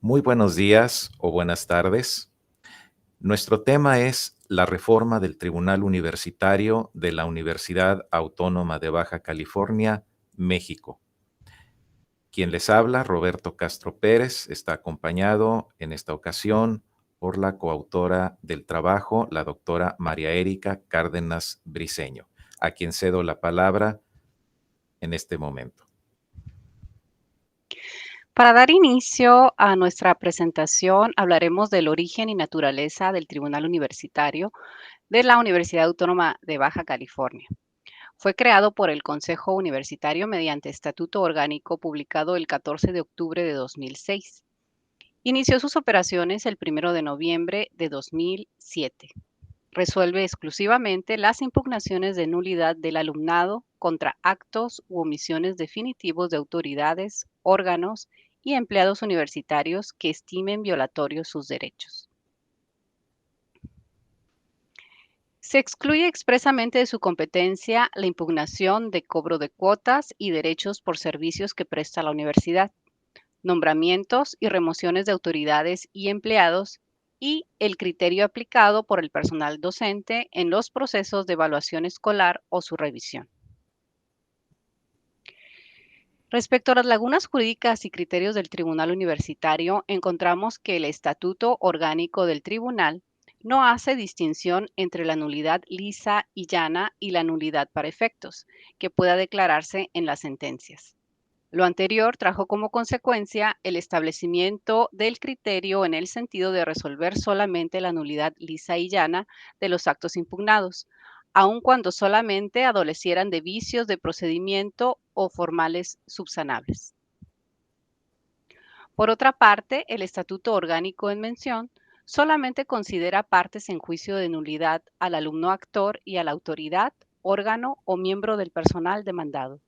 Muy buenos días o buenas tardes. Nuestro tema es la reforma del Tribunal Universitario de la Universidad Autónoma de Baja California, México. Quien les habla, Roberto Castro Pérez, está acompañado en esta ocasión por la coautora del trabajo, la doctora María Erika Cárdenas Briceño, a quien cedo la palabra en este momento. Para dar inicio a nuestra presentación, hablaremos del origen y naturaleza del Tribunal Universitario de la Universidad Autónoma de Baja California. Fue creado por el Consejo Universitario mediante Estatuto Orgánico publicado el 14 de octubre de 2006. Inició sus operaciones el 1 de noviembre de 2007. Resuelve exclusivamente las impugnaciones de nulidad del alumnado contra actos u omisiones definitivos de autoridades, órganos y empleados universitarios que estimen violatorios sus derechos. Se excluye expresamente de su competencia la impugnación de cobro de cuotas y derechos por servicios que presta la universidad, nombramientos y remociones de autoridades y empleados, y el criterio aplicado por el personal docente en los procesos de evaluación escolar o su revisión. Respecto a las lagunas jurídicas y criterios del Tribunal Universitario, encontramos que el Estatuto Orgánico del Tribunal no hace distinción entre la nulidad lisa y llana y la nulidad para efectos, que pueda declararse en las sentencias. Lo anterior trajo como consecuencia el establecimiento del criterio en el sentido de resolver solamente la nulidad lisa y llana de los actos impugnados, aun cuando solamente adolecieran de vicios de procedimiento o formales subsanables. Por otra parte, el Estatuto Orgánico en mención solamente considera partes en juicio de nulidad al alumno actor y a la autoridad, órgano o miembro del personal demandado.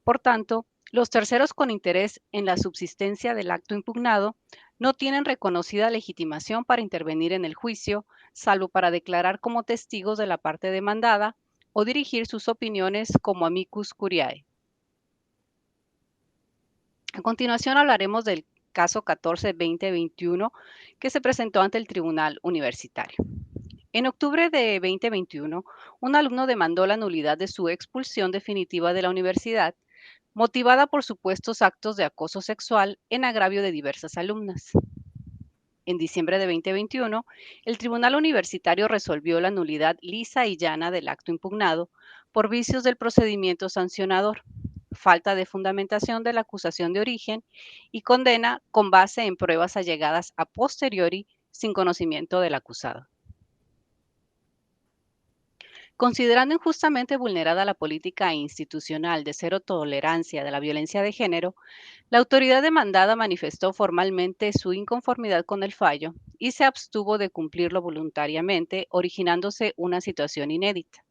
Por tanto, los terceros con interés en la subsistencia del acto impugnado no tienen reconocida legitimación para intervenir en el juicio, salvo para declarar como testigos de la parte demandada o dirigir sus opiniones como amicus curiae. A continuación hablaremos del caso 14-2021 que se presentó ante el Tribunal Universitario. En octubre de 2021, un alumno demandó la nulidad de su expulsión definitiva de la universidad motivada por supuestos actos de acoso sexual en agravio de diversas alumnas. En diciembre de 2021, el Tribunal Universitario resolvió la nulidad lisa y llana del acto impugnado por vicios del procedimiento sancionador, falta de fundamentación de la acusación de origen y condena con base en pruebas allegadas a posteriori sin conocimiento del acusado. Considerando injustamente vulnerada la política institucional de cero tolerancia de la violencia de género, la autoridad demandada manifestó formalmente su inconformidad con el fallo y se abstuvo de cumplirlo voluntariamente, originándose una situación inédita.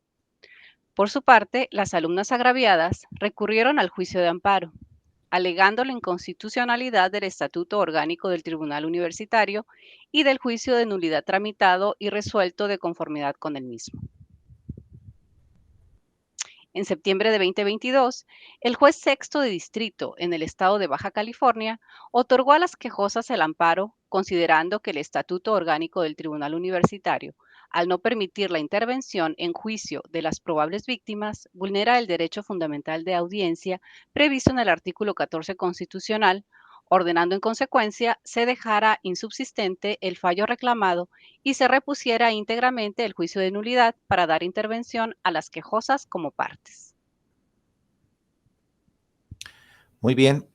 Por su parte, las alumnas agraviadas recurrieron al juicio de amparo, alegando la inconstitucionalidad del Estatuto Orgánico del Tribunal Universitario y del juicio de nulidad tramitado y resuelto de conformidad con el mismo. En septiembre de 2022, el juez sexto de distrito en el estado de Baja California otorgó a las quejosas el amparo, considerando que el Estatuto Orgánico del Tribunal Universitario, al no permitir la intervención en juicio de las probables víctimas, vulnera el derecho fundamental de audiencia previsto en el artículo 14 constitucional, ordenando en consecuencia se dejara insubsistente el fallo reclamado y se repusiera íntegramente el juicio de nulidad para dar intervención a las quejosas como partes. Muy bien,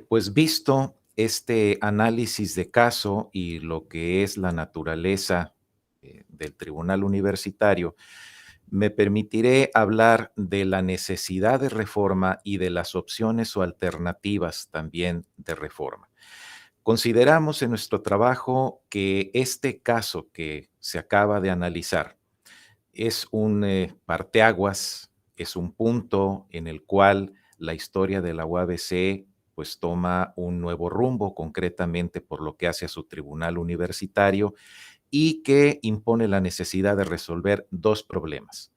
pues visto este análisis de caso y lo que es la naturaleza del Tribunal Universitario, me permitiré hablar de la necesidad de reforma y de las opciones o alternativas también de reforma. Consideramos en nuestro trabajo que este caso que se acaba de analizar es un parteaguas, es un punto en el cual la historia de la UABC pues toma un nuevo rumbo, concretamente por lo que hace a su tribunal universitario, y que impone la necesidad de resolver dos problemas.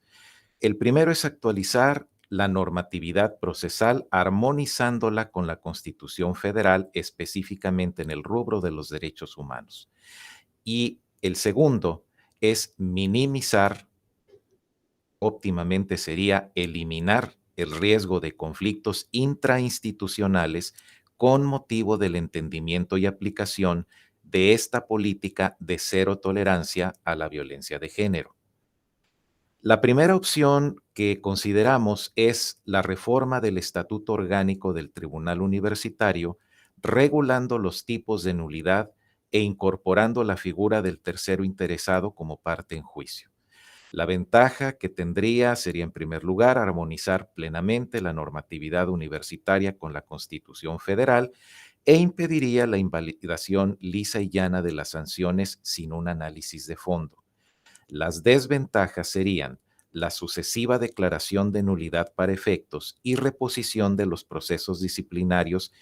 El primero es actualizar la normatividad procesal, armonizándola con la Constitución Federal, específicamente en el rubro de los derechos humanos. Y el segundo es minimizar, óptimamente sería eliminar el riesgo de conflictos intrainstitucionales con motivo del entendimiento y aplicación de esta política de cero tolerancia a la violencia de género. La primera opción que consideramos es la reforma del Estatuto Orgánico del Tribunal Universitario, regulando los tipos de nulidad e incorporando la figura del tercero interesado como parte en juicio. La ventaja que tendría sería, en primer lugar, armonizar plenamente la normatividad universitaria con la Constitución Federal e impediría la invalidación lisa y llana de las sanciones sin un análisis de fondo. Las desventajas serían la sucesiva declaración de nulidad para efectos y reposición de los procesos disciplinarios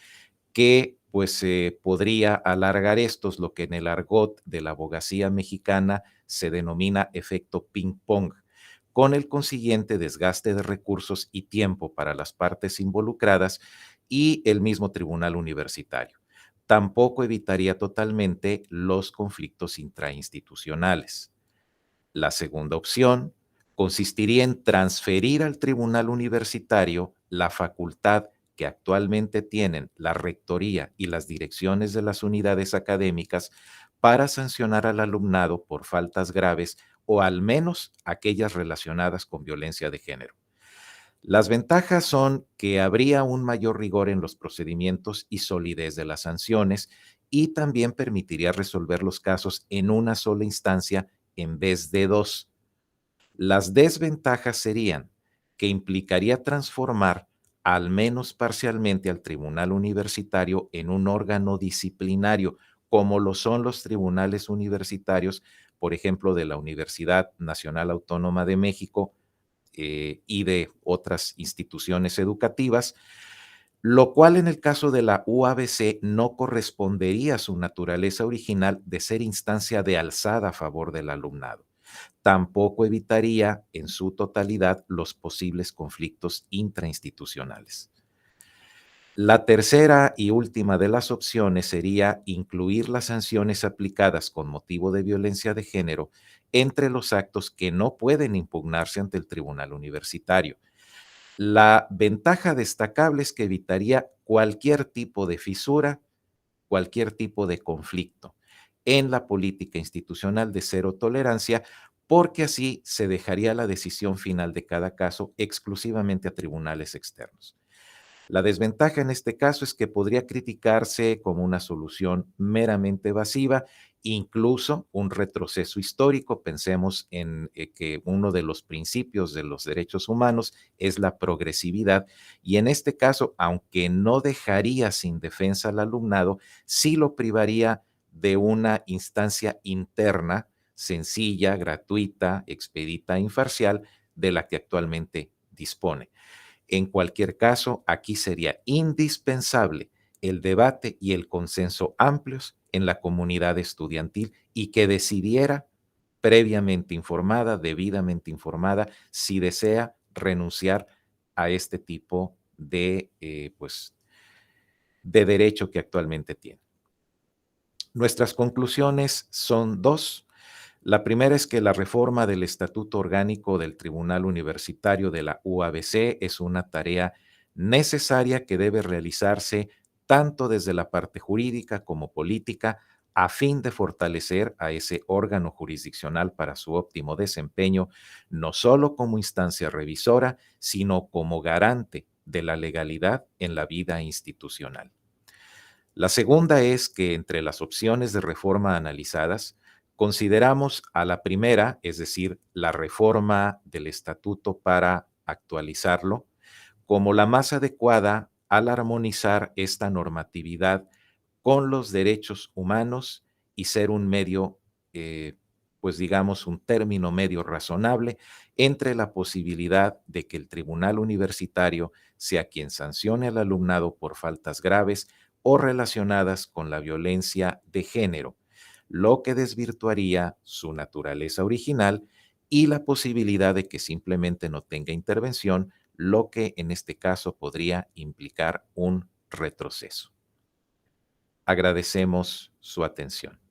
que pues podría alargar estos, lo que en el argot de la abogacía mexicana se denomina efecto ping-pong, con el consiguiente desgaste de recursos y tiempo para las partes involucradas y el mismo tribunal universitario. Tampoco evitaría totalmente los conflictos intrainstitucionales. La segunda opción consistiría en transferir al tribunal universitario la facultad que actualmente tienen la rectoría y las direcciones de las unidades académicas para sancionar al alumnado por faltas graves o al menos aquellas relacionadas con violencia de género. Las ventajas son que habría un mayor rigor en los procedimientos y solidez de las sanciones y también permitiría resolver los casos en una sola instancia en vez de dos. Las desventajas serían que implicaría transformar al menos parcialmente al tribunal universitario en un órgano disciplinario, como lo son los tribunales universitarios, por ejemplo, de la Universidad Nacional Autónoma de México y de otras instituciones educativas, lo cual en el caso de la UABC no correspondería a su naturaleza original de ser instancia de alzada a favor del alumnado. Tampoco evitaría en su totalidad los posibles conflictos intrainstitucionales. La tercera y última de las opciones sería incluir las sanciones aplicadas con motivo de violencia de género entre los actos que no pueden impugnarse ante el tribunal universitario. La ventaja destacable es que evitaría cualquier tipo de fisura, cualquier tipo de conflicto en la política institucional de cero tolerancia, porque así se dejaría la decisión final de cada caso exclusivamente a tribunales externos. La desventaja en este caso es que podría criticarse como una solución meramente evasiva, incluso un retroceso histórico. Pensemos en que uno de los principios de los derechos humanos es la progresividad y en este caso, aunque no dejaría sin defensa al alumnado, sí lo privaría de una instancia interna, sencilla, gratuita, expedita, imparcial, de la que actualmente dispone. En cualquier caso, aquí sería indispensable el debate y el consenso amplios en la comunidad estudiantil y que decidiera previamente informada, debidamente informada, si desea renunciar a este tipo de, de derecho que actualmente tiene. Nuestras conclusiones son dos. La primera es que la reforma del Estatuto Orgánico del Tribunal Universitario de la UABC es una tarea necesaria que debe realizarse tanto desde la parte jurídica como política a fin de fortalecer a ese órgano jurisdiccional para su óptimo desempeño, no solo como instancia revisora, sino como garante de la legalidad en la vida institucional. La segunda es que entre las opciones de reforma analizadas, consideramos a la primera, es decir, la reforma del estatuto para actualizarlo, como la más adecuada al armonizar esta normatividad con los derechos humanos y ser un medio, pues digamos, un término medio razonable entre la posibilidad de que el tribunal universitario sea quien sancione al alumnado por faltas graves o relacionadas con la violencia de género, lo que desvirtuaría su naturaleza original y la posibilidad de que simplemente no tenga intervención lo que en este caso podría implicar un retroceso. Agradecemos su atención.